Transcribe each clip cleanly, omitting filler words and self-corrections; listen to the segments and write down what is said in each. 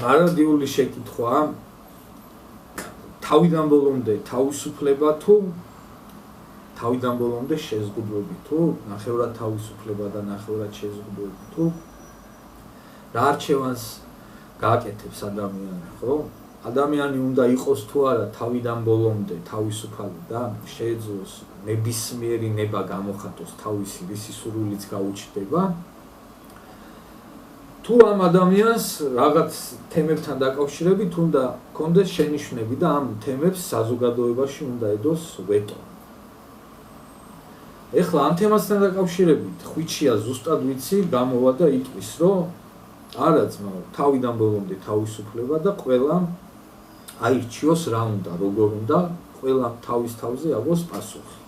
მარადიული შეკითხვაა თავიდან ბოლომდე თავისუფლება თუ თავიდან ბოლომდე შეზღუდვები თუ ნახევრად თავისუფლება და ნახევრად შეზღუდვები თუ რა არჩევანს გააკეთებს ადამიანი, ხო? ადამიანი უნდა იყოს თუ არა თავიდან ბოლომდე თავისუფალი და შეეძლოს ნებისმიერი ნება გამოხატოს თავისი რისი სურვილიც გაუჩნდება. თუ ამ ადამიანს რაღაც თემებთან დაკავშირებით უნდა კონდეს შენიშვნები და ამ თემებს საზოგადოებაში უნდა ედოს ვეტო. ეხლა ამ თემასთან დაკავშირებით ხვიჩია ზუსტად ვიცი გამოვა და იტყვის, რომ არა ძმაო, თავიდან ბოლომდე თავისუფლება და ყველა აირჩიოს რა უნდა, როგორ უნდა, ყველა თავის თავზე აგოს პასუხი.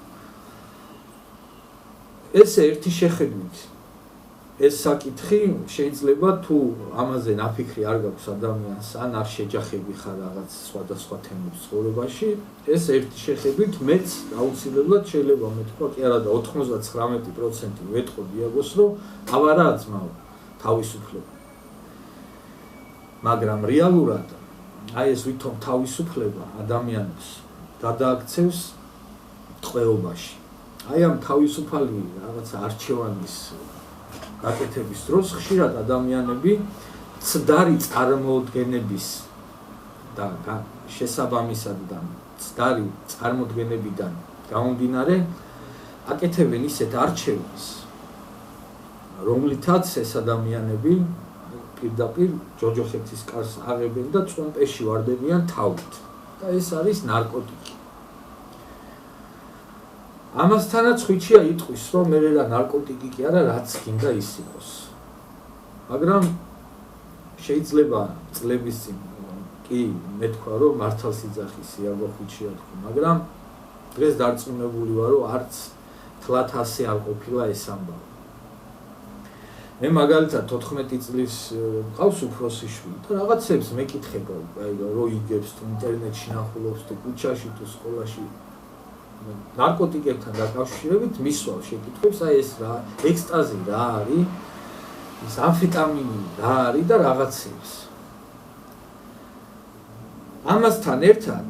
ეს ერთი შეხედვით ეს საკითხი შეიძლება თუ ამაზე ნაფიქრი არ გაქვს ადამიანს ან არ შეჯახები ხარ რაღაც სხვადასხვა თემებს ცხოვრებაში, ეს ერთი შეხედვით მეც აუცილებლად შეიძლება მეთქვა, კი არა და 99% ვეტყოდი აგოს, რომ ავარაა ძმაო, თავისუფლება. მაგრამ რეალურად აი ეს ვითომ თავისუფლება ადამიანს გადააქცევს ტყვეობაში. აი ამ თავისუფალი რაღაც არჩევანის გაკეთების დროს ხშირად ადამიანები ცდარი წარმოდგენების და შესაბამისად და ცდარი წარმოდგენებიდან გამომდინარე აკეთებენ ისეთ არჩევანს, რომლითაც ეს ადამიანები პირდაპირ ჯოჯოხეთის კარს აღებენ და წვენპეში ვარდებიან თავით. და ეს არის ნარკოტიკი. ამასთანაც ხვიჩია იტყვის, რომ მე რა ნარკოტიკი კი არა, რაც გინდა ის იყოს. მაგრამ შეიძლება წლების წინ კი მეთქვა, რომ მართალ სიძახის იაგო ხვიჩია თქვი, მაგრამ დღეს დარწმუნებული ვარ, რომ არც თლათ ასე არ ყოფილა ეს ამბავი. მე მაგალითად 14 წლის მყავს უფროსი შვილი და რაღაცებს მეკითხება, აი რო იგებს თუ ინტერნეტში ნახულობს თუ ქუჩაში თუ სკოლაში ნარკოტიკებთან დაკავშირებით მისვავ შეკითხვებს, აი ეს რა ექსტაზი რა არის, ის ამფეტამინი რა არის და რაღაცებს. ამასთან ერთად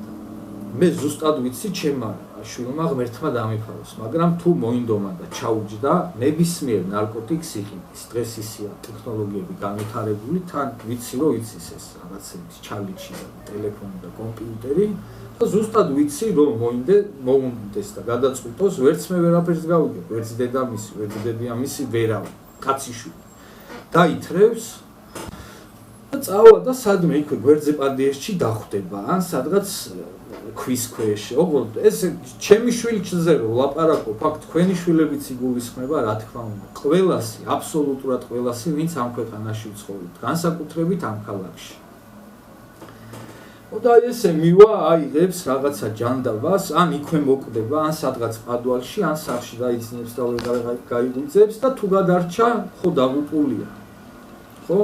მე ზუსტად ვიცი ჩემმა შვილმა ღმერთმა დამიფაროს, მაგრამ თუ მოინდომა და ჩაუჯდა ნებისმიერ ნარკოტიკს იღებს. დღეს ისია ტექნოლოგიები განვითარებული, თან ვიცი რომ იცის ეს რაღაცების ჩალიჩი და ტელეფონი და კომპიუტერი და ზუსტად ვიცი რომ მოუნდეს და გადაწყვიტოს, ვერც მე ვერაფერს გავიგებ, ვერც დედამისი, ვერც დედამისი ვერავი, კაციშვილი. დაითრევს და წავა და სადმე იქვე გვერდზე პადიესში დახვდება, ან სადღაც ქვის ქვეშ. ოღონდ ეს ჩემი შვილიჩზე რომ ლაპარაკობ, აქ თქვენი შვილებიც იგულისხმება, რა თქმა უნდა. ყველასი, აბსოლუტურად ყველასი, ვინც ამ ქვეყანაში ცხოვრობთ, განსაკუთრებით ამ ქალაქში. და ესე მივა აიღებს რაღაცა ჯანდაბას, ან იქვე მოკვდება, ან სადღაც პადვალში, ან სახლში დაიძინებს და გაიგვიძებს და თუ გადარჩა, ხო დაღუპულია. ხო?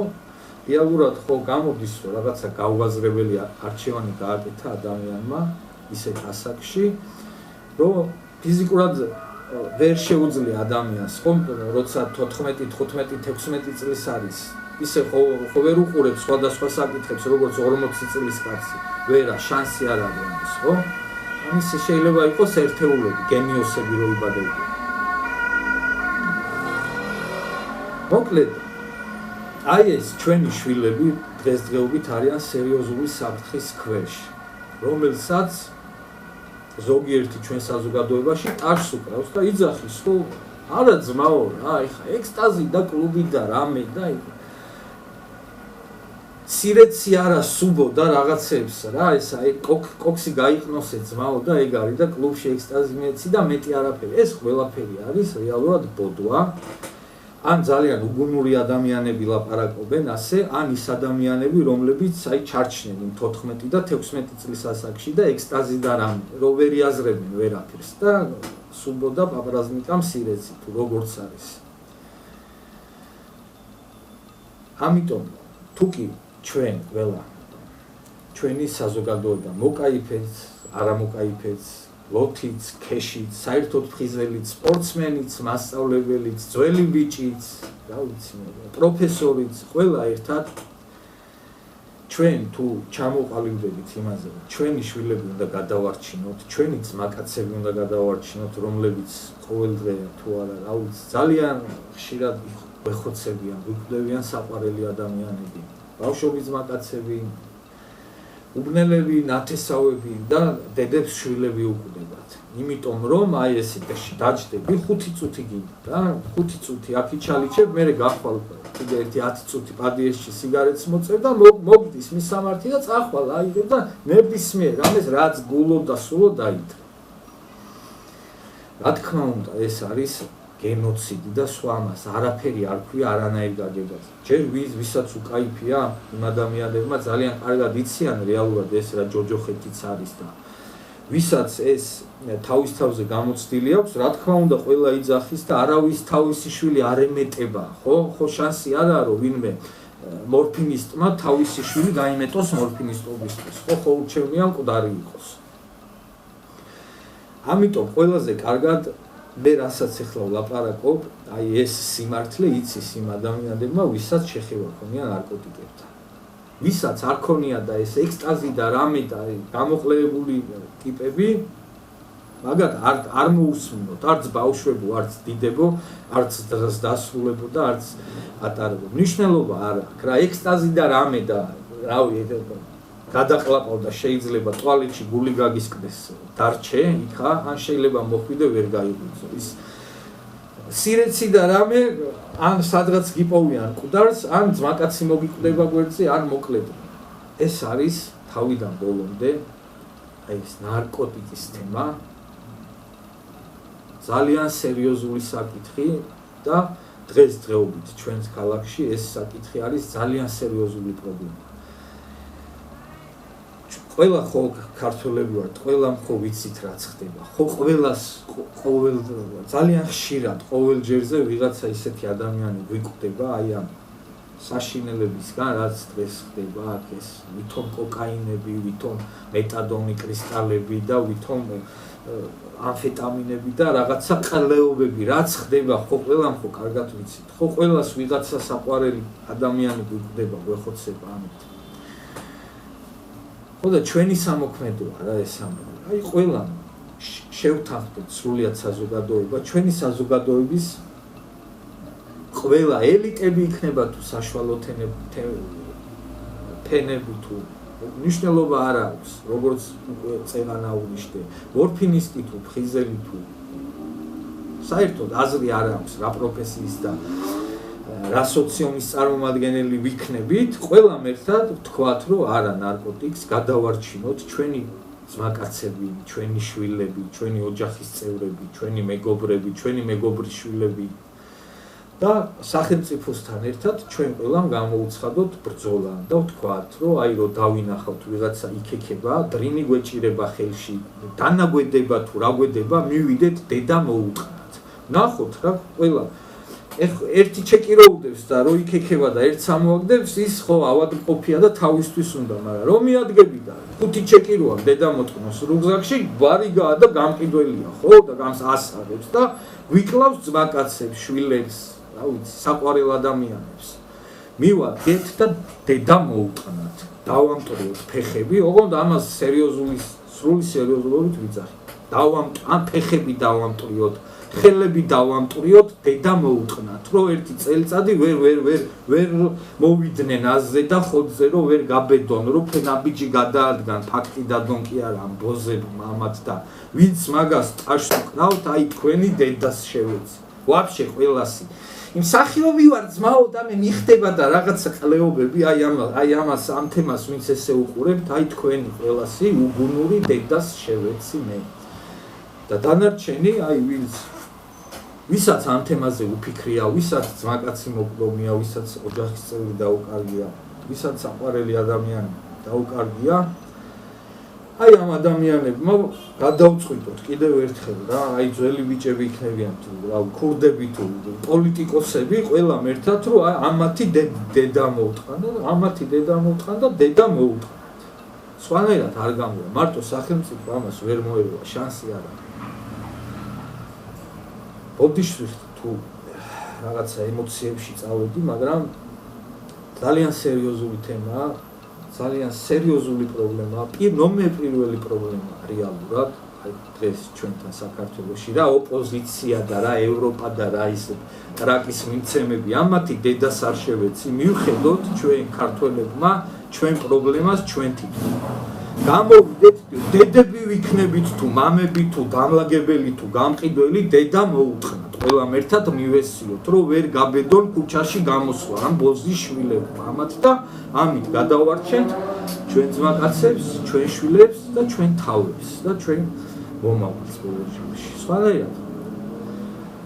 რეალურად ხო გამოდის, რომ რაღაცა გაუაზრებელი არჩევანი გააკეთა ადამიანმა ისეთ ასაკში, რომ ფიზიკურად ვერ შეუძლია ადამიანს, ხო, როცა 14, 15, 16 წლის არის, ისე ხო ვერ უყურებს სხვადასხვა საკითხებს, როგორც 40 წლის კაცი. ვერა, შანსი არ აქვს, ხო? ამის შეიძლება იყოს ერთეულები, გენიოსები რო იბადებიან. მოკლედ აი ეს ჩვენი შვილები დღესდღეობით არიან სერიოზული საფრთხის ქვეშ, რომელსაც ზოგიერთი ჩვენ საზოგადოებაში ტარს უკრავს და იძახის, რომ არა ძმაო რა, ეხა ექსტაზი და კლუბი და რამე და სირეცი არა სუბო და რაღაცებს რა, ეს აი კოქსი გაიყნოსე ძმაო და ეგ არის და კლუბში ექსტაზი მეცი და მეტი არაფერი. ეს ყველაფერი არის რეალურად ბოდვა. ან ძალიან უგუნური ადამიანები ლაპარაკობენ ასე, ან ის ადამიანები, რომლებიც აი ჩარჩნენ იმ 14 და 16 წლის ასაკში და ექსტაზი და რამე, რო ვერ იაზრებენ ვერაფერს და სუბო და პაპრაზნიკამ სირეცი თუ როგორც არის. ამიტომ თუ კი ჩვენ ყველა ჩვენი საზოგადოება მოკაიფეთ, არა მოკაიფეთ, ლოთიც, ქეშიც, საერთოდ ფხიზელიც, სპორტსმენიც, მასწავლებელიც, ძველი ბიჭიც, რა ვიცი მე, პროფესორიც, ყველა ერთად ჩვენ თუ ჩამოყალიბდებით იმაზე, რომ ჩვენი შვილები უნდა გადავარჩინოთ, ჩვენი ძმაკაცები უნდა გადავარჩინოთ, რომლებიც ყოველდღე თუ არა, რა ვიცი, ძალიან ხშირად ეხოცებიან, გვიკვდებიან საყვარელი ადამიანები, ბავშვობის ძმაკაცები, უბნელები, ნათესავები და დედებს შვილები უკვდებათ. იმიტომ რომ აი ესე დაჯდები 5 წუთი გინდა და 5 წუთი აქ იჩალიჩებ, მე გახვალ კიდე ერთი 10 წუთი პადიესში სიგარეტს მოწევ და მოგდის მისამართი და წახვალ აიღებ და ნებისმიერ რამეს რაც გულო და სულო დაიდგა. რა თქმა უნდა, ეს არის გენოციდი და სხვა ამას არაფერი არ ქვია არანაირ გაგებაზე. ჯერ ვისაც უკაიფია იმ ადამიანებმა ძალიან კარგად იციან რეალურად ეს რა ჯოჯოხეთიც არის და ვისაც ეს თავის თავზე გამოცდილი აქვს, რა თქმა უნდა, ყველა იძახის და არავის თავისი შვილი არ ემეტება, ხო შანსი არაა რომ ვინმე მორფინისტმა თავისი შვილი გაიმეტოს მორფინისტობისთვის, ხო ურჩევნია მკვდარი იყოს. ამიტომ ყველაზე კარგად მე რასაც ახლა ვლაპარაკობ, აი ეს სიმართლე იცის იმ ადამიანებმა, ვისაც შეხება ქონია ნარკოტიკებთან. ვისაც არ ქონია და ეს ექსტაზი და რამე და გამოყლებული ტიპები, მაგათ არ მოусმინოთ, არც ბავშვებო, არც დიდებო, არც დღეს დასრულებო და არც ატარებო. მნიშვნელობა არ აქვს რა ექსტაზი და რამე და რავი გადაყლაპავ და შეიძლება ტუალეტში გული გაგისკდეს დარჩე იქა, ან შეიძლება მოხვიდე ვერ გაიღვიძო. ის სირეცი და რამე ან სადღაც გიპოვიან მკვდარს, ან ძმაკაცი მოგიკვდება გვერდზე, ან მოკლედ. ეს არის თავიდან ბოლომდე აი ეს ნარკოტიკის თემა. ძალიან სერიოზული საკითხი და დღესდღეობით ჩვენს ქალაქში ეს საკითხი არის ძალიან სერიოზული პრობლემა. ყველა ხო ქართველები ვართ, ყველა ხო ვიცით რაც ხდება. ხო ყოველ ძალიან ხშირად ყოველ ჯერზე ვიღაცა ისეთი ადამიანი გვიკვდება აი ამ საშინელებისგან, რაც დღეს ხდება აქ ეს ვითომ კოკაინები, ვითომ მეტადონი კრისტალები და ვითომ ამფეტამინები და რაღაცა ყლეობები, რაც ხდება, ხო ყველამ ხო კარგად ვიცით. ხო ყველას ვიღაცა საყვარელი ადამიანი გვიკვდება, გვეხოცება ამით. ხო და ჩვენი სამოქმედოა რა ეს ამბავი. აი ყველა შევთანხმდეთ სრულიად საზოგადოება, ჩვენი საზოგადოების ყველა ელიტები იქნება თუ საშუალო ფენები თუ მნიშვნელობა არ აქვს, როგორც წევანა უნიშნე, მორფინისტი თუ ფხიზელი თუ საერთოდ აზრი არ აქვს რა პროფესიის და რა სოციუმის წარმომადგენელი ვიქნებით, ყველამ ერთად ვთქვათ, რომ არა ნარკოტიკს გადავარჩინოთ ჩვენი ძმაკაცები, ჩვენი შვილები, ჩვენი ოჯახის წევრები, ჩვენი მეგობრები, ჩვენი მეგობრის შვილები და სახელმწიფოსთან ერთად ჩვენ ყველამ გამოუცხადოთ ბრძოლა და ვთქვათ, რომ აი რომ დავინახავთ ვიღაცა იქექება, დრინი გვეჭირება ხელში, დანაგვედება თუ რა გვედება, მივიდეთ დედა მოუყნათ. ნახოთ რა ყველა ერთი ჩეკი რო უდევს და რო იქექება და ერთ სამოაგდებს, ის ხო ავადმყოფია და თავისთვის უნდა, მაგრამ რომ მიადგები და 5 ჩეკი როა დედა მოწყნოს რუგზაკში, ბარიგაა და გამყიდველია, ხო და გამს ასაღებს და ვიკლავს ძმაკაცებს, შვილებს, რა ვიცი, საყვარელ ადამიანებს. მივადგეთ და დედა მოუყნათ. დავამტვრიოთ ფეხები, ოღონდ ამას სრული სერიოზულობით ვიძახით. ამ ფეხები დავამტვრიოთ. ხელები დავამტვრიოთ, დედა მოუყნათ, რომ ერთი წელიწადი ვერ მოვიდნენ აზზე და ხოძზე, რომ ვერ გაბედონ, რომ ფენაბიჯი გადაადგან, ფაქტი დადონ კი არა ამ ბოზებმა ამათ და ვინც მაგას ტაშს უკნავთ, აი თქვენი დედას შევეცი. ვაფშე ყველასი. იმ სახიობი ვარ ძმაო და მე მიხდება და რაღაცა ყლეობები, აი ამას ამ თემას ვინც ესე უყურებთ, აი თქვენი ყველასი უგუნური დედას შევეცი მე. და დანარჩენი აი ვისაც ამ თემაზე უფიქრია, ვისაც ძმაკაცი მოკდომია, ვისაც ოჯახის წევრი დაუკარგია, ვისაც საყვარელი ადამიანი დაუკარგია, აი ამ ადამიანებმა გადავწყვიტოთ კიდევ ერთხელ რა, აი ძველი ბიჭები იქნებიან თუ რა, ქურდები თუ პოლიტიკოსები, ყველამ ერთად რომ ამათი დედა მოუტყან და დედა მოუტყან. სხვანაირად არ გამოვა, მარტო სახელმწიფო ამას ვერ მოერევა, შანსი არ აქვს. ოდიშვის თუ რაღაცა ემოციებში წავედი, მაგრამ ძალიან სერიოზული თემაა, ძალიან სერიოზული პრობლემაა, ნომერ პირველი პრობლემაა რეალურად, აი დღეს ჩვენთან საქართველოში რა ოპოზიცია და რა ევროპა და რა ის ტრაკის მიმცემები ამათი დედას არ შევეცი, მივხედოთ ჩვენ ქართველებმა ჩვენ პრობლემას ჩვენ თვითონ. გამოვიდეთ, დედები ვიქნებით თუ მამები თუ გამლაგებელი თუ გამყიდველი, დედა მოუთხნათ. ყველამ ერთად მივესიოთ, რომ ვერ გაბედონ ქუჩაში გამოსვლა ამ ბოზის შვილებმა. ამათ და ამით გადავარჩენთ ჩვენ ძმაკაცებს, ჩვენ შვილებს და ჩვენ თავებს და ჩვენ მომავალს ბოლოში.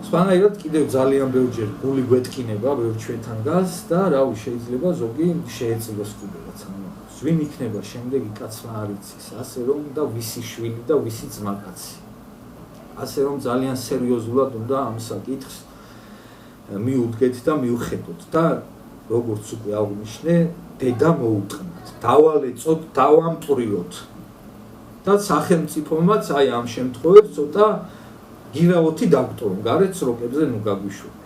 სხვანაირად კიდევ ძალიან ბევრჯერ გული გვეთკინება ბევრ ჩვენთან გას და რავი შეიძლება ზოგი შეეწილოს კიდევაც ამას. ვინ იქნება შემდეგი კაცმა არ იცის, ასე რომ და ვისი შვილი და ვისი ძმაკაცი. ასე რომ ძალიან სერიოზულად უნდა ამ საკითხს მიუდგეთ და მივხედოთ და როგორც უკვე აღვნიშნე, დედა მოუწყნათ, დავალეწოთ, დავამტვრიოთ და სახელმწიფომაც აი ამ შემთხვევაში ცოტა გირავოთი დაგტოვონ, გარეთ სროკებზე ნუ გაგვიშვებთ.